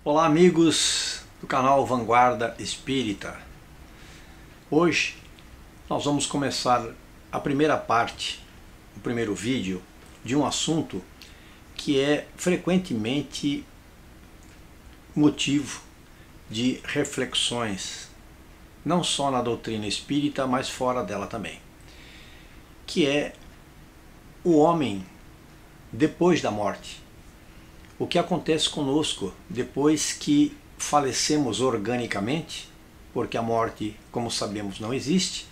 Olá amigos do canal Vanguarda Espírita. Hoje nós vamos começar a primeira parte, o primeiro vídeo de um assunto que é frequentemente motivo de reflexões, não só na doutrina espírita, mas fora dela também, que é o homem depois da morte. O que acontece conosco depois que falecemos organicamente, porque a morte, como sabemos, não existe,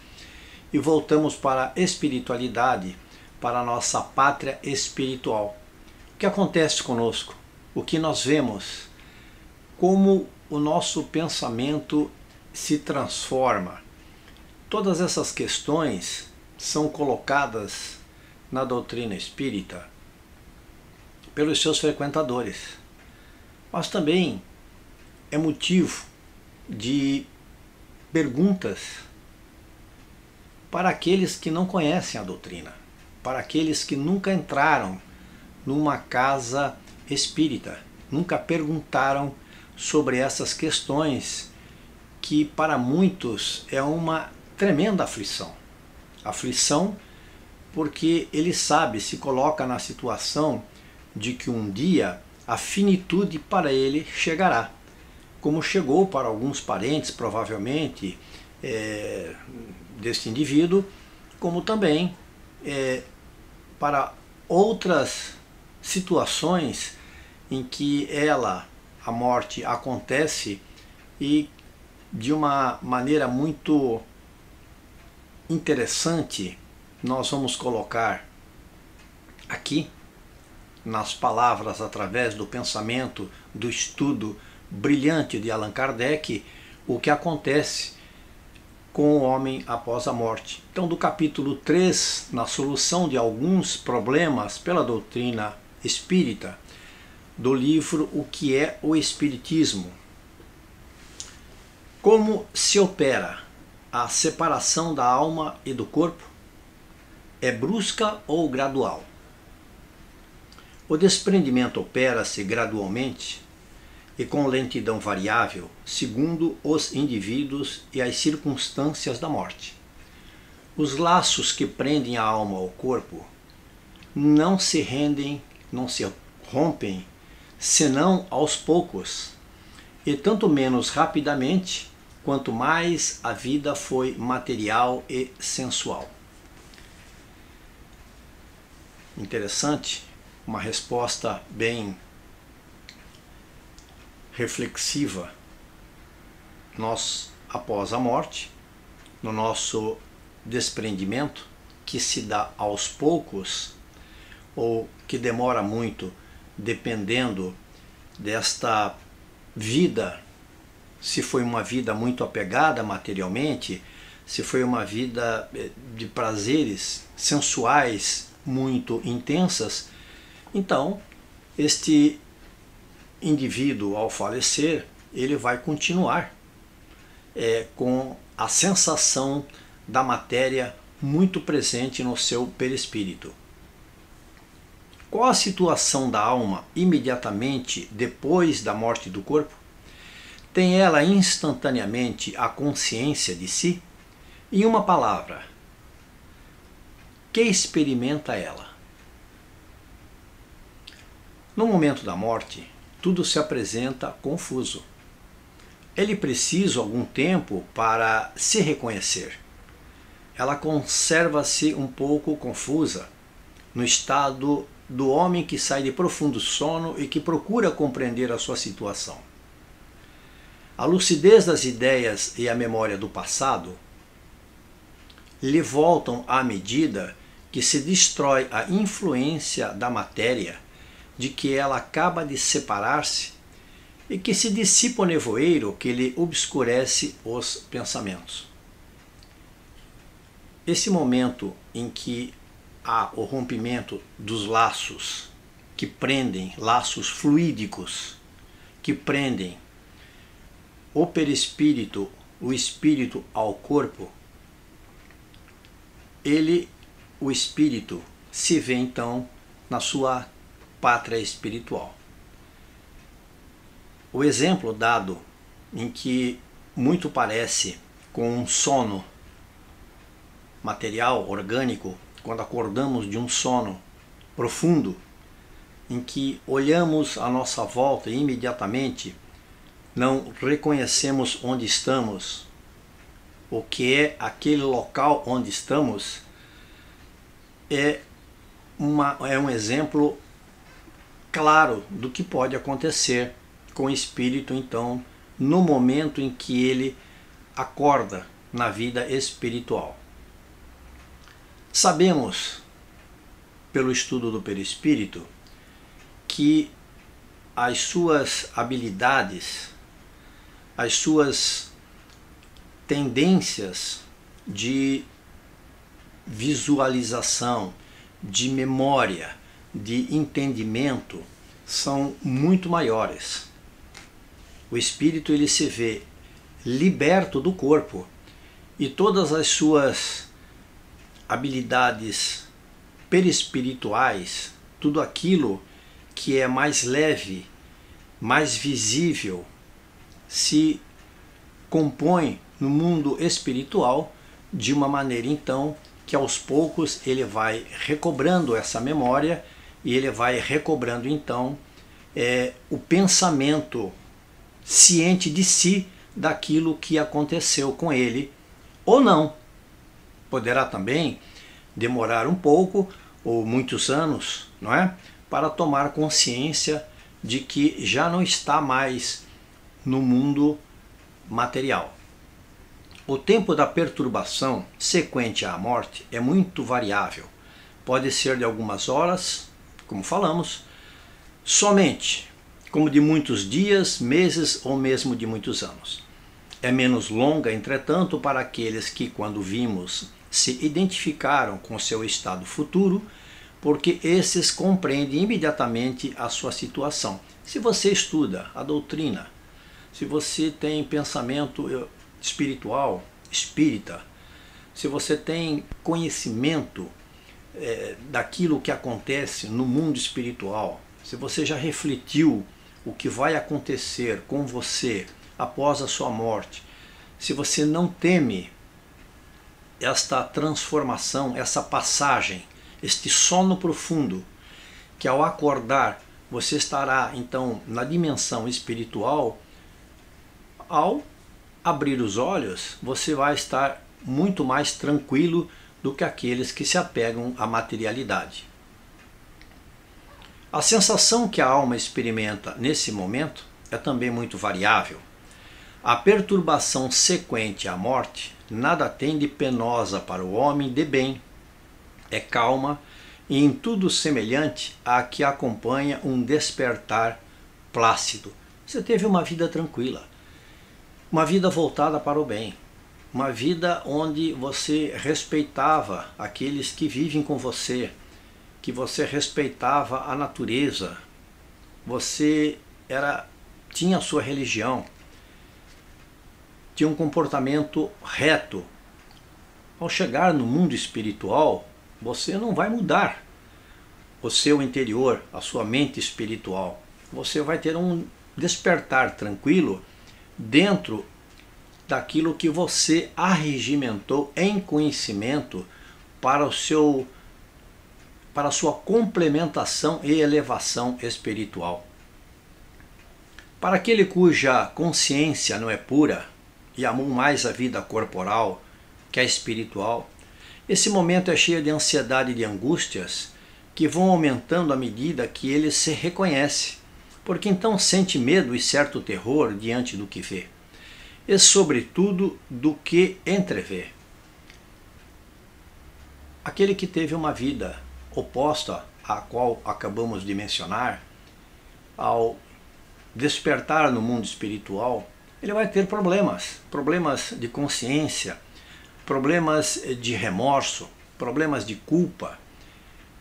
e voltamos para a espiritualidade, para a nossa pátria espiritual. O que acontece conosco? O que nós vemos? Como o nosso pensamento se transforma? Todas essas questões são colocadas na doutrina espírita pelos seus frequentadores, mas também é motivo de perguntas para aqueles que não conhecem a doutrina, para aqueles que nunca entraram numa casa espírita, nunca perguntaram sobre essas questões que para muitos é uma tremenda aflição. Aflição porque ele sabe, se coloca na situação de que um dia a finitude para ele chegará, como chegou para alguns parentes, provavelmente, deste indivíduo, como também para outras situações em que a morte acontece e de uma maneira muito interessante nós vamos colocar aqui nas palavras, através do pensamento, do estudo brilhante de Allan Kardec, o que acontece com o homem após a morte. Então, do capítulo 3, na solução de alguns problemas pela doutrina espírita, do livro O que é o Espiritismo. Como se opera a separação da alma e do corpo? É brusca ou gradual? O desprendimento opera-se gradualmente e com lentidão variável, segundo os indivíduos e as circunstâncias da morte. Os laços que prendem a alma ao corpo não se rompem, senão aos poucos, e tanto menos rapidamente, quanto mais a vida foi material e sensual. Interessante. Uma resposta bem reflexiva. Nós, após a morte, no nosso desprendimento, que se dá aos poucos, ou que demora muito, dependendo desta vida, se foi uma vida muito apegada materialmente, se foi uma vida de prazeres sensuais muito intensas. Então, este indivíduo, ao falecer, ele vai continuar com a sensação da matéria muito presente no seu perispírito. Qual a situação da alma imediatamente depois da morte do corpo? Tem ela instantaneamente a consciência de si? Em uma palavra, que experimenta ela? No momento da morte, tudo se apresenta confuso. Ele precisa algum tempo para se reconhecer. Ela conserva-se um pouco confusa, no estado do homem que sai de profundo sono e que procura compreender a sua situação. A lucidez das ideias e a memória do passado lhe voltam à medida que se destrói a influência da matéria de que ela acaba de separar-se e que se dissipa o nevoeiro que lhe obscurece os pensamentos. Esse momento em que há o rompimento dos laços que prendem, laços fluídicos que prendem o perispírito, o espírito ao corpo, o espírito, se vê então na sua pátria espiritual. O exemplo dado em que muito parece com um sono material, orgânico, quando acordamos de um sono profundo, em que olhamos à nossa volta e imediatamente não reconhecemos onde estamos, o que é aquele local onde estamos, é um exemplo claro do que pode acontecer com o espírito, então, no momento em que ele acorda na vida espiritual. Sabemos, pelo estudo do perispírito, que as suas habilidades, as suas tendências de visualização, de memória, de entendimento são muito maiores. O espírito ele se vê liberto do corpo e todas as suas habilidades perispirituais, tudo aquilo que é mais leve, mais visível, se compõe no mundo espiritual de uma maneira então que aos poucos ele vai recobrando essa memória e ele vai recobrando então o pensamento ciente de si daquilo que aconteceu com ele ou não. Poderá também demorar um pouco ou muitos anos, não é? Para tomar consciência de que já não está mais no mundo material. O tempo da perturbação sequente à morte é muito variável. Pode ser de algumas horas, como falamos, somente, como de muitos dias, meses ou mesmo de muitos anos. É menos longa, entretanto, para aqueles que, quando vimos, se identificaram com seu estado futuro, porque esses compreendem imediatamente a sua situação. Se você estuda a doutrina, se você tem pensamento espiritual, espírita, se você tem conhecimento daquilo que acontece no mundo espiritual, se você já refletiu o que vai acontecer com você após a sua morte, se você não teme esta transformação, essa passagem, este sono profundo, que ao acordar você estará então na dimensão espiritual, ao abrir os olhos você vai estar muito mais tranquilo do que aqueles que se apegam à materialidade. A sensação que a alma experimenta nesse momento é também muito variável. A perturbação sequente à morte nada tem de penosa para o homem de bem. É calma e em tudo semelhante à que acompanha um despertar plácido. Você teve uma vida tranquila, uma vida voltada para o bem, uma vida onde você respeitava aqueles que vivem com você, que você respeitava a natureza, você tinha a sua religião, tinha um comportamento reto. Ao chegar no mundo espiritual, você não vai mudar o seu interior, a sua mente espiritual. Você vai ter um despertar tranquilo dentro daquilo que você arregimentou em conhecimento para a sua complementação e elevação espiritual. Para aquele cuja consciência não é pura e amou mais a vida corporal que a espiritual, esse momento é cheio de ansiedade e de angústias que vão aumentando à medida que ele se reconhece, porque então sente medo e certo terror diante do que vê, e sobretudo do que entrevê. Aquele que teve uma vida oposta à qual acabamos de mencionar, ao despertar no mundo espiritual, ele vai ter problemas de consciência, problemas de remorso, problemas de culpa.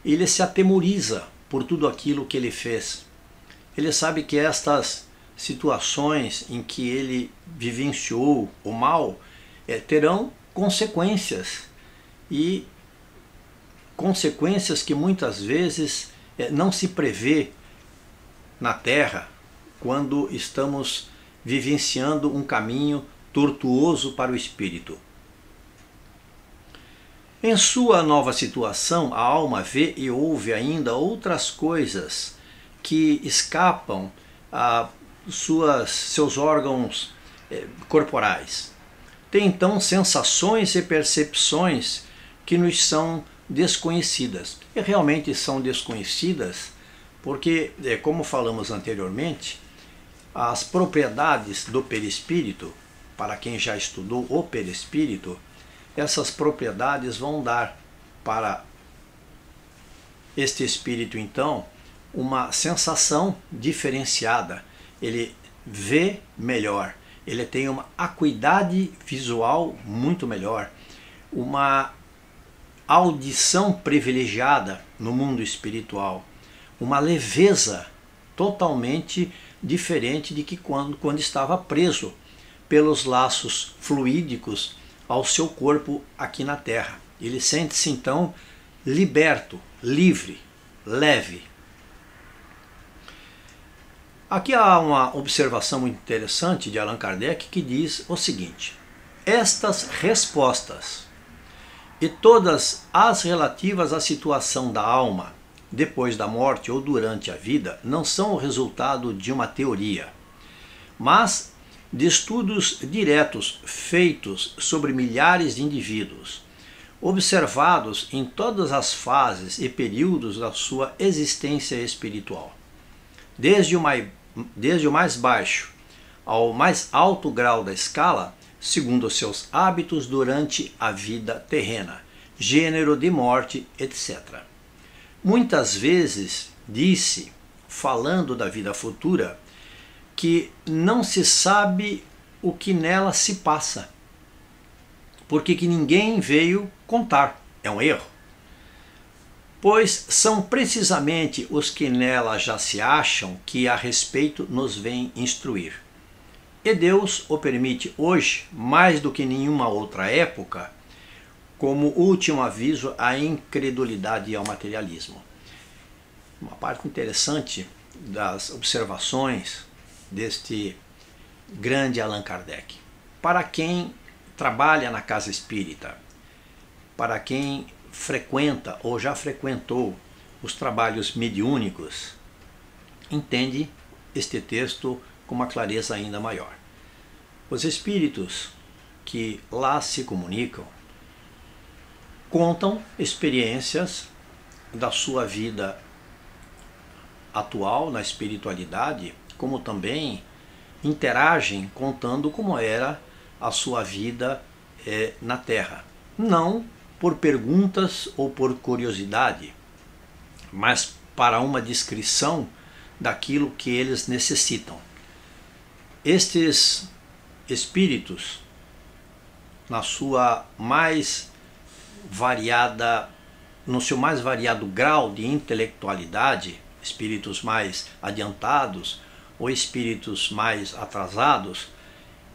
Ele se atemoriza por tudo aquilo que ele fez. Ele sabe que estas situações em que ele vivenciou o mal terão consequências, e consequências que muitas vezes não se prevê na Terra quando estamos vivenciando um caminho tortuoso para o espírito. Em sua nova situação, a alma vê e ouve ainda outras coisas que escapam a seus órgãos corporais. Tem então sensações e percepções que nos são desconhecidas. E realmente são desconhecidas porque, como falamos anteriormente, as propriedades do perispírito, para quem já estudou o perispírito, essas propriedades vão dar para este espírito, então, uma sensação diferenciada. Ele vê melhor, ele tem uma acuidade visual muito melhor, uma audição privilegiada no mundo espiritual, uma leveza totalmente diferente de que quando estava preso pelos laços fluídicos ao seu corpo aqui na Terra. Ele sente-se então liberto, livre, leve. Aqui há uma observação muito interessante de Allan Kardec que diz o seguinte: estas respostas e todas as relativas à situação da alma depois da morte ou durante a vida não são o resultado de uma teoria, mas de estudos diretos feitos sobre milhares de indivíduos, observados em todas as fases e períodos da sua existência espiritual, desde o mais baixo ao mais alto grau da escala, segundo os seus hábitos durante a vida terrena, gênero de morte, etc. Muitas vezes disse, falando da vida futura, que não se sabe o que nela se passa, porque que ninguém veio contar. É um erro. Pois são precisamente os que nela já se acham que a respeito nos vêm instruir. E Deus o permite hoje, mais do que nenhuma outra época, como último aviso à incredulidade e ao materialismo. Uma parte interessante das observações deste grande Allan Kardec. Para quem trabalha na casa espírita, para quem frequenta ou já frequentou os trabalhos mediúnicos, entende este texto com uma clareza ainda maior. Os espíritos que lá se comunicam contam experiências da sua vida atual na espiritualidade, como também interagem contando como era a sua vida na Terra. Não por perguntas ou por curiosidade, mas para uma descrição daquilo que eles necessitam. Estes espíritos, no seu mais variado grau de intelectualidade, espíritos mais adiantados ou espíritos mais atrasados,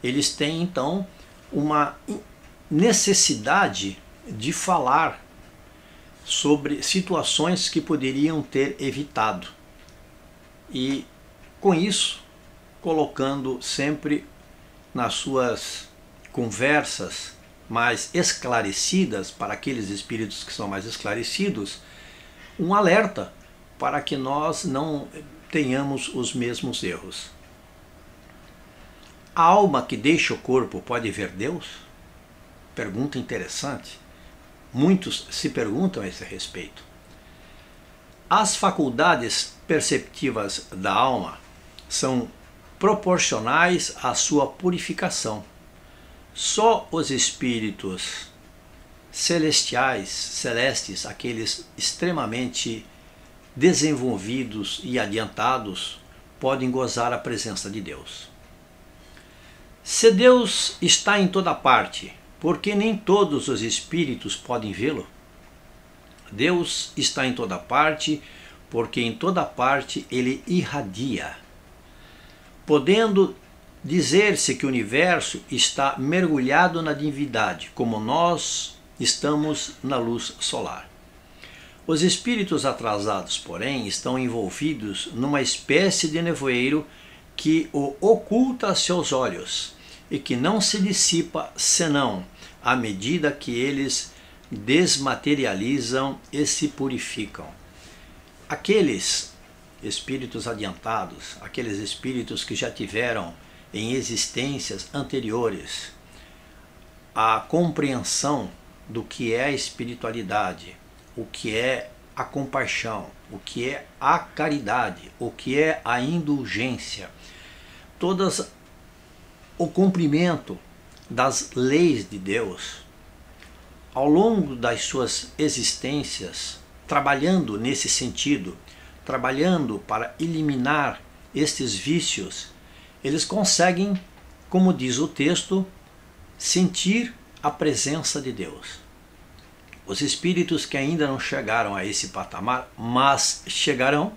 eles têm então uma necessidade de falar sobre situações que poderiam ter evitado. E com isso, colocando sempre nas suas conversas mais esclarecidas, para aqueles espíritos que são mais esclarecidos, um alerta para que nós não tenhamos os mesmos erros. A alma que deixa o corpo pode ver Deus? Pergunta interessante. Muitos se perguntam a esse respeito. As faculdades perceptivas da alma são proporcionais à sua purificação. Só os espíritos celestes, aqueles extremamente desenvolvidos e adiantados, podem gozar a presença de Deus. Se Deus está em toda parte, por que nem todos os espíritos podem vê-lo? Deus está em toda parte, porque em toda parte ele irradia. podendo dizer-se que o universo está mergulhado na divindade, como nós estamos na luz solar. Os espíritos atrasados, porém, estão envolvidos numa espécie de nevoeiro que o oculta a seus olhos e que não se dissipa senão à medida que eles desmaterializam e se purificam. Aqueles espíritos adiantados, aqueles espíritos que já tiveram em existências anteriores a compreensão do que é a espiritualidade, o que é a compaixão, o que é a caridade, o que é a indulgência, todas o cumprimento das leis de Deus, ao longo das suas existências, trabalhando nesse sentido, trabalhando para eliminar estes vícios, eles conseguem, como diz o texto, sentir a presença de Deus. Os espíritos que ainda não chegaram a esse patamar, mas chegarão,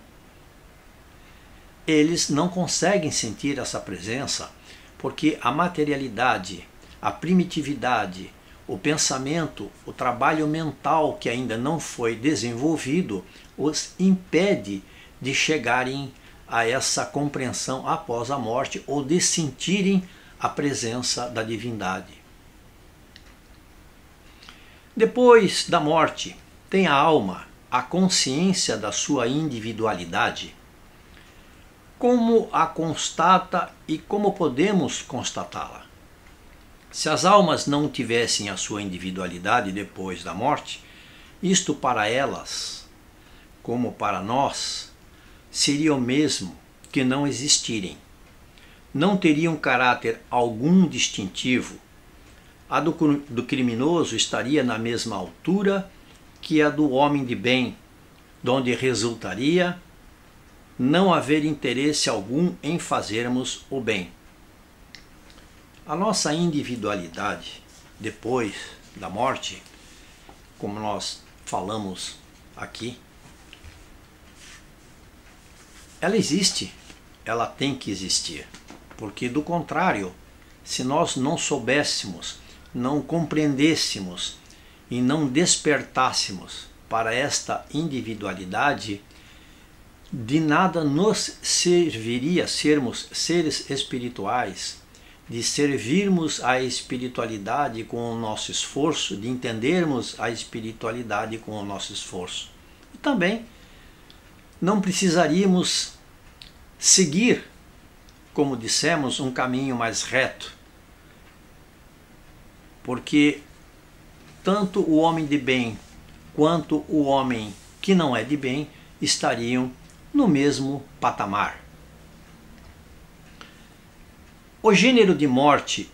eles não conseguem sentir essa presença porque a materialidade, a primitividade, o pensamento, o trabalho mental que ainda não foi desenvolvido os impede de chegarem a essa compreensão após a morte ou de sentirem a presença da divindade. Depois da morte, tem a alma a consciência da sua individualidade? Como a constata e como podemos constatá-la? Se as almas não tivessem a sua individualidade depois da morte, isto para elas, como para nós, seria o mesmo que não existirem. Não teriam caráter algum distintivo. A do criminoso estaria na mesma altura que a do homem de bem, donde resultaria não haver interesse algum em fazermos o bem. A nossa individualidade, depois da morte, como nós falamos aqui, ela existe, ela tem que existir, porque do contrário, se nós não soubéssemos, não compreendêssemos e não despertássemos para esta individualidade, de nada nos serviria sermos seres espirituais, de servirmos a espiritualidade com o nosso esforço, de entendermos a espiritualidade com o nosso esforço. E também não precisaríamos seguir, como dissemos, um caminho mais reto, porque tanto o homem de bem quanto o homem que não é de bem estariam no mesmo patamar. O gênero de morte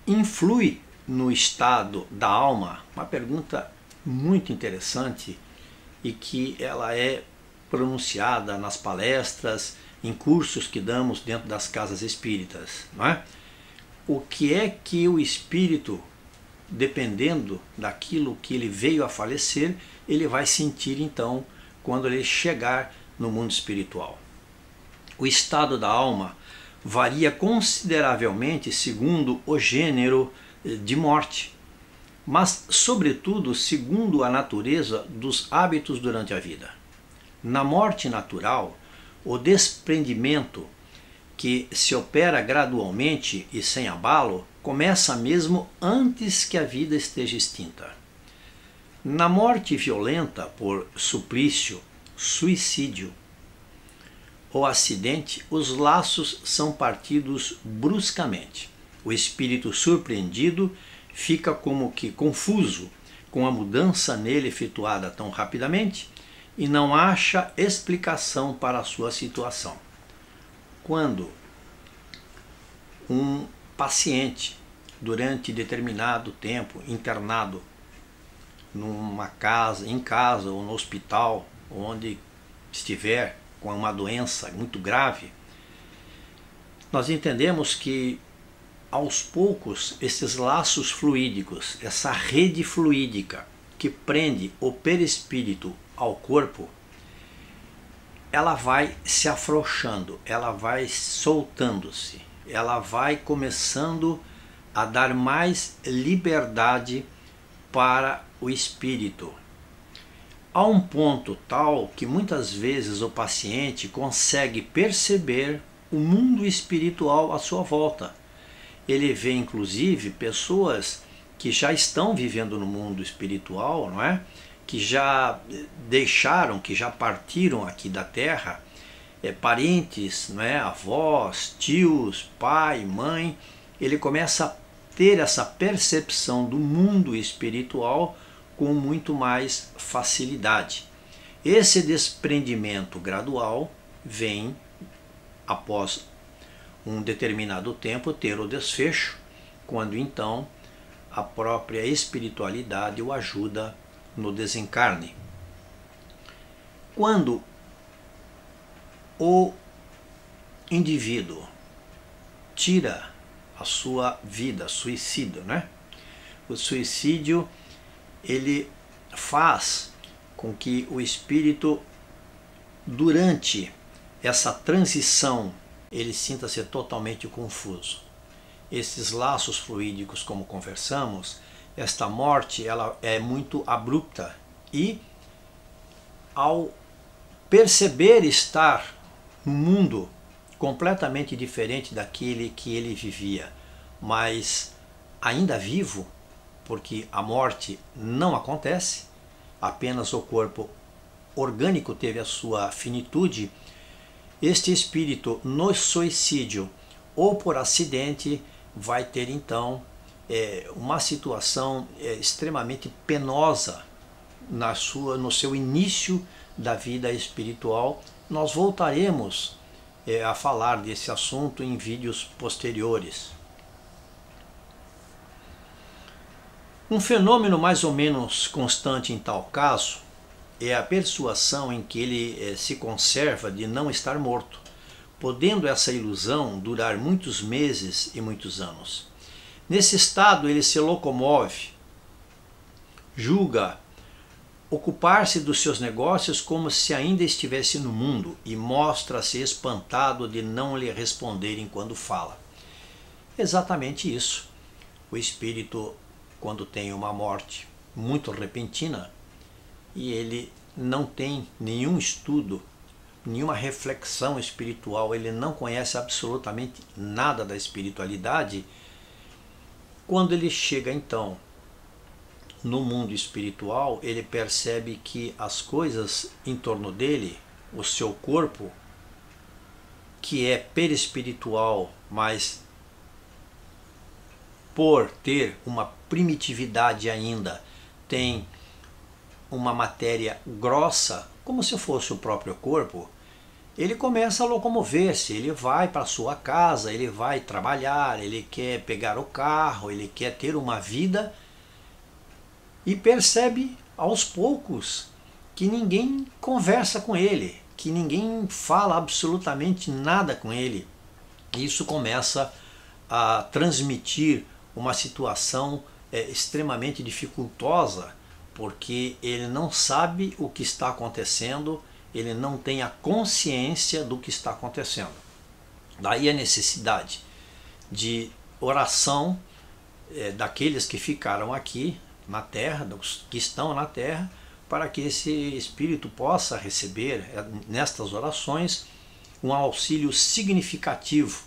influi no estado da alma? Uma pergunta muito interessante e que ela é pronunciada nas palestras, em cursos que damos dentro das casas espíritas, não é? O que é que o espírito, dependendo daquilo que ele veio a falecer, ele vai sentir então quando ele chegar no mundo espiritual? O estado da alma varia consideravelmente segundo o gênero de morte, mas sobretudo segundo a natureza dos hábitos durante a vida. Na morte natural, o desprendimento, que se opera gradualmente e sem abalo, começa mesmo antes que a vida esteja extinta. Na morte violenta por suplício, suicídio ou acidente, os laços são partidos bruscamente. O espírito surpreendido fica como que confuso com a mudança nele efetuada tão rapidamente e não acha explicação para a sua situação. Quando um paciente, durante determinado tempo, internado numa casa, em casa ou no hospital, onde estiver com uma doença muito grave, nós entendemos que aos poucos esses laços fluídicos, essa rede fluídica que prende o perispírito ao corpo, ela vai se afrouxando, ela vai soltando-se, ela vai começando a dar mais liberdade para o espírito. Há um ponto tal que muitas vezes o paciente consegue perceber o mundo espiritual à sua volta. Ele vê inclusive pessoas que já estão vivendo no mundo espiritual, não é? Que já deixaram, que já partiram aqui da Terra, parentes, não é? Avós, tios, pai, mãe. Ele começa a ter essa percepção do mundo espiritual com muito mais facilidade. Esse desprendimento gradual vem após um determinado tempo ter o desfecho, quando então a própria espiritualidade o ajuda no desencarne. Quando o indivíduo tira a sua vida, suicídio, né? O suicídio, ele faz com que o espírito, durante essa transição, ele sinta-se totalmente confuso. Esses laços fluídicos, como conversamos, esta morte, ela é muito abrupta e, ao perceber estar num mundo completamente diferente daquele que ele vivia, mas ainda vivo, porque a morte não acontece, apenas o corpo orgânico teve a sua finitude, este espírito no suicídio ou por acidente vai ter então uma situação extremamente penosa no seu início da vida espiritual. Nós voltaremos a falar desse assunto em vídeos posteriores. Um fenômeno mais ou menos constante em tal caso é a persuasão em que ele se conserva de não estar morto, podendo essa ilusão durar muitos meses e muitos anos. Nesse estado ele se locomove, julga ocupar-se dos seus negócios como se ainda estivesse no mundo e mostra-se espantado de não lhe responderem quando fala. Exatamente isso. O espírito, quando tem uma morte muito repentina e ele não tem nenhum estudo, nenhuma reflexão espiritual, ele não conhece absolutamente nada da espiritualidade, quando ele chega então no mundo espiritual, ele percebe que as coisas em torno dele, o seu corpo, que é perispiritual, mas por ter uma primitividade ainda, tem uma matéria grossa, como se fosse o próprio corpo, ele começa a locomover-se, ele vai para sua casa, ele vai trabalhar, ele quer pegar o carro, ele quer ter uma vida e percebe aos poucos que ninguém conversa com ele, que ninguém fala absolutamente nada com ele. Isso começa a transmitir uma situação extremamente dificultosa, porque ele não sabe o que está acontecendo, ele não tem a consciência do que está acontecendo. Daí a necessidade de oração daqueles que ficaram aqui na Terra, dos que estão na Terra, para que esse espírito possa receber nestas orações um auxílio significativo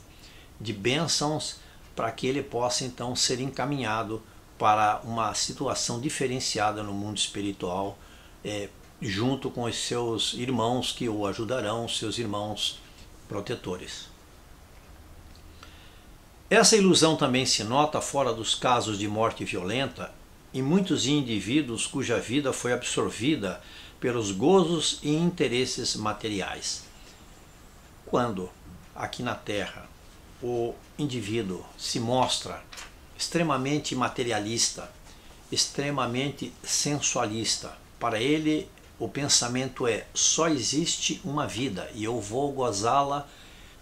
de bênçãos, para que ele possa então ser encaminhado para uma situação diferenciada no mundo espiritual, junto com os seus irmãos que o ajudarão, seus irmãos protetores. Essa ilusão também se nota fora dos casos de morte violenta em muitos indivíduos cuja vida foi absorvida pelos gozos e interesses materiais. Quando, aqui na Terra, o indivíduo se mostra extremamente materialista, extremamente sensualista, para ele o pensamento é: só existe uma vida e eu vou gozá-la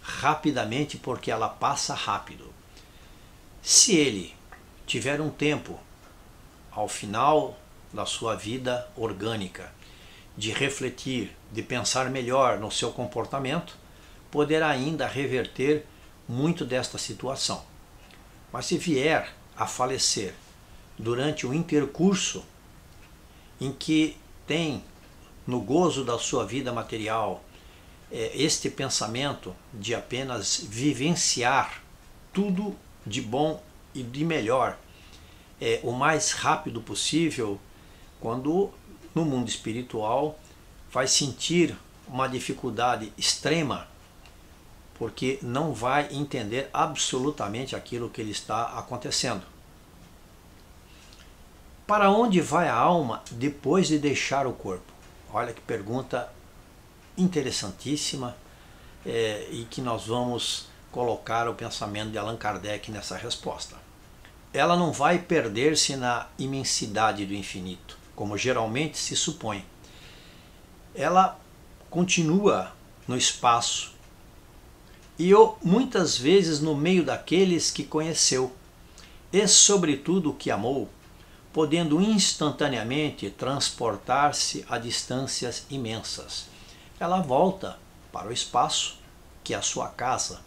rapidamente porque ela passa rápido. Se ele tiver um tempo ao final da sua vida orgânica de refletir de pensar melhor no seu comportamento, poderá ainda reverter muito desta situação. Mas se vier a falecer durante o intercurso em que tem no gozo da sua vida material este pensamento de apenas vivenciar tudo de bom e de melhor o mais rápido possível, quando no mundo espiritual vai sentir uma dificuldade extrema, porque não vai entender absolutamente aquilo que lhe está acontecendo. Para onde vai a alma depois de deixar o corpo? Olha que pergunta interessantíssima, e que nós vamos colocar o pensamento de Allan Kardec nessa resposta. Ela não vai perder-se na imensidade do infinito, como geralmente se supõe. Ela continua no espaço e muitas vezes no meio daqueles que conheceu e sobretudo que amou, podendo instantaneamente transportar-se a distâncias imensas. Ela volta para o espaço, que é a sua casa,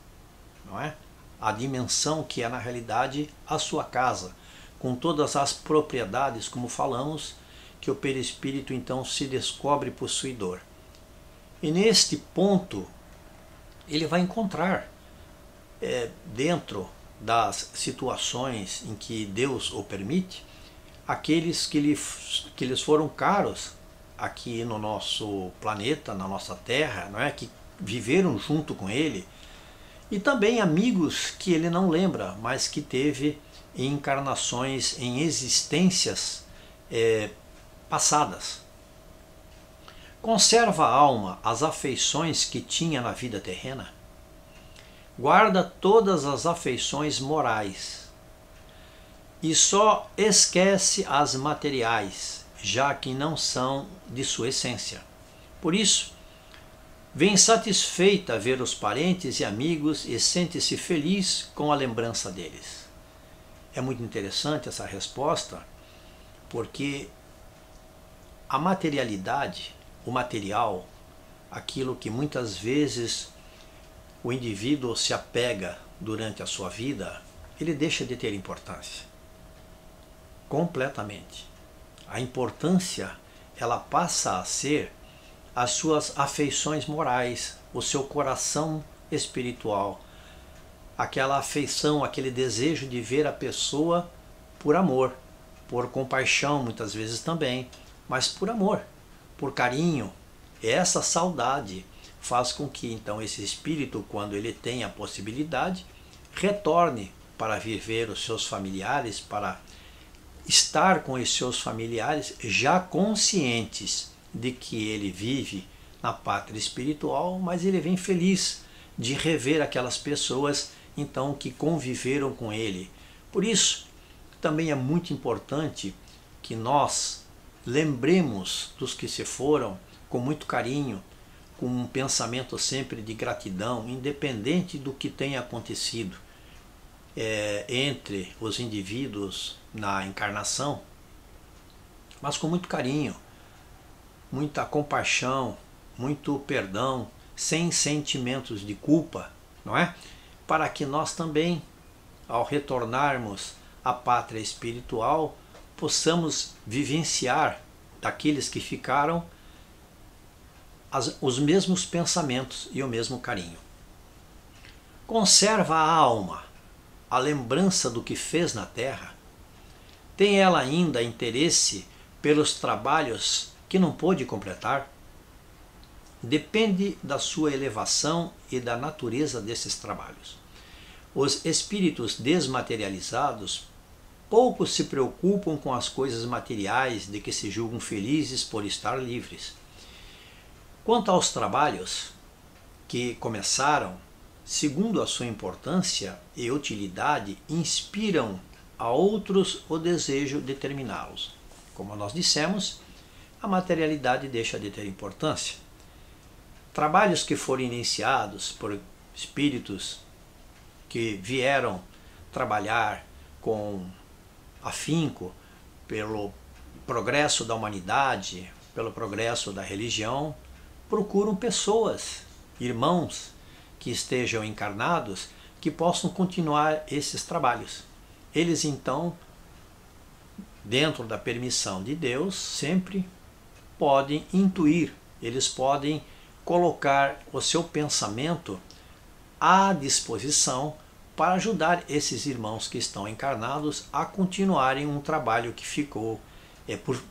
não é? A dimensão que é na realidade a sua casa, com todas as propriedades, como falamos, que o perispírito então se descobre possuidor. E neste ponto ele vai encontrar dentro das situações em que Deus o permite, aqueles que lhes foram caros aqui no nosso planeta, na nossa Terra, não é? Que viveram junto com ele, e também amigos que ele não lembra, mas que teve em encarnações, em existências passadas. Conserva a alma as afeições que tinha na vida terrena? Guarda todas as afeições morais e só esquece as materiais, já que não são de sua essência. Por isso, vem satisfeita a ver os parentes e amigos e sente-se feliz com a lembrança deles. É muito interessante essa resposta, porque a materialidade, o material, aquilo que muitas vezes o indivíduo se apega durante a sua vida, ele deixa de ter importância. Completamente. A importância, ela passa a ser as suas afeições morais, o seu coração espiritual, aquela afeição, aquele desejo de ver a pessoa por amor, por compaixão muitas vezes também, mas por amor, por carinho. Essa saudade faz com que então esse espírito, quando ele tem a possibilidade, retorne para viver os seus familiares, para estar com os seus familiares já conscientes de que ele vive na pátria espiritual, mas ele vem feliz de rever aquelas pessoas então que conviveram com ele. Por isso, também é muito importante que nós lembremos dos que se foram com muito carinho, com um pensamento sempre de gratidão, independente do que tenha acontecido entre os indivíduos na encarnação, mas com muito carinho, muita compaixão, muito perdão, sem sentimentos de culpa, não é? Para que nós também, ao retornarmos à pátria espiritual, possamos vivenciar daqueles que ficaram os mesmos pensamentos e o mesmo carinho. Conserva a alma a lembrança do que fez na terra? Tem ela ainda interesse pelos trabalhos que não pôde completar? Depende da sua elevação e da natureza desses trabalhos. Os espíritos desmaterializados pouco se preocupam com as coisas materiais de que se julgam felizes por estar livres. Quanto aos trabalhos que começaram, segundo a sua importância e utilidade, inspiram a outros o desejo de terminá-los. Como nós dissemos, a materialidade deixa de ter importância. Trabalhos que foram iniciados por espíritos que vieram trabalhar com afinco pelo progresso da humanidade, pelo progresso da religião, procuram pessoas, irmãos que estejam encarnados, que possam continuar esses trabalhos. Eles então, dentro da permissão de Deus, sempre podem intuir, eles podem colocar o seu pensamento à disposição para ajudar esses irmãos que estão encarnados a continuarem um trabalho que ficou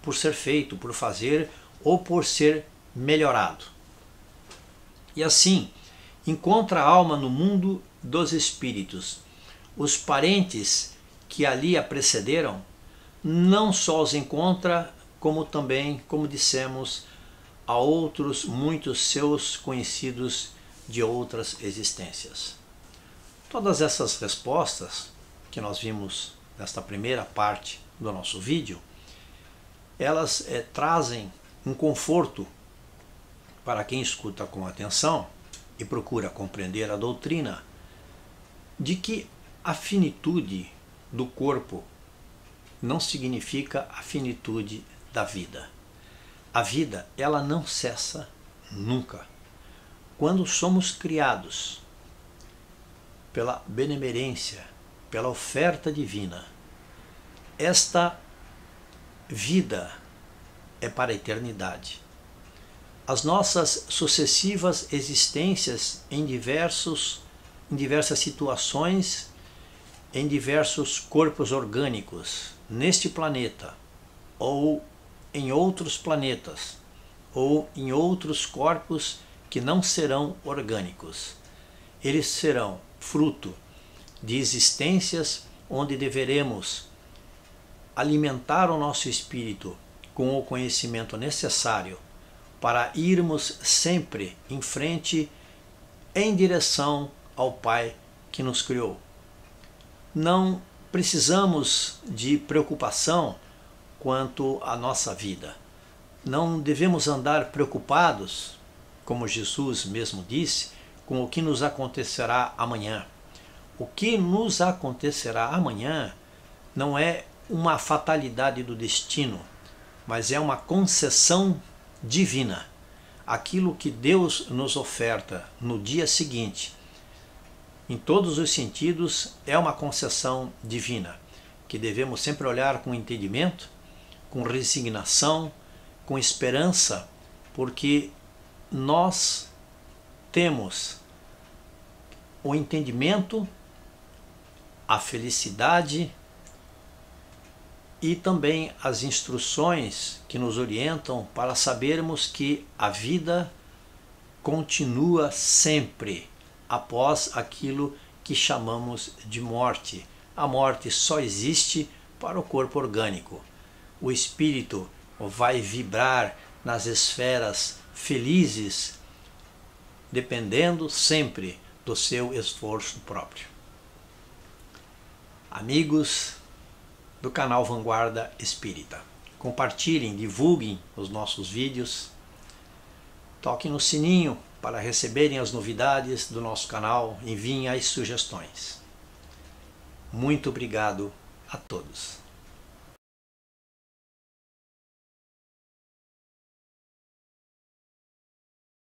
por ser feito, por fazer ou por ser melhorado. E assim, encontra a alma no mundo dos espíritos. Os parentes que ali a precederam, não só os encontra, como também, como dissemos, a outros muitos seus conhecidos de outras existências. Todas essas respostas que nós vimos nesta primeira parte do nosso vídeo, elas trazem um conforto para quem escuta com atenção e procura compreender a doutrina de que a finitude do corpo não significa a finitude da vida. A vida, ela não cessa nunca. Quando somos criados pela benemerência, pela oferta divina, esta vida é para a eternidade. As nossas sucessivas existências em diversas situações, em diversos corpos orgânicos, neste planeta, ou em outros planetas, ou em outros corpos que não serão orgânicos. Eles serão fruto de existências onde deveremos alimentar o nosso espírito com o conhecimento necessário para irmos sempre em frente em direção ao Pai que nos criou. Não precisamos de preocupação quanto à nossa vida. Não devemos andar preocupados, como Jesus mesmo disse, com o que nos acontecerá amanhã. O que nos acontecerá amanhã não é uma fatalidade do destino, mas é uma concessão divina. Aquilo que Deus nos oferta no dia seguinte, em todos os sentidos, é uma concessão divina, que devemos sempre olhar com entendimento, com resignação, com esperança, porque nós temos o entendimento, a felicidade e também as instruções que nos orientam para sabermos que a vida continua sempre após aquilo que chamamos de morte. A morte só existe para o corpo orgânico. O espírito vai vibrar nas esferas felizes, dependendo sempre do seu esforço próprio. Amigos do canal Vanguarda Espírita, compartilhem, divulguem os nossos vídeos, toquem no sininho para receberem as novidades do nosso canal, enviem as sugestões. Muito obrigado a todos.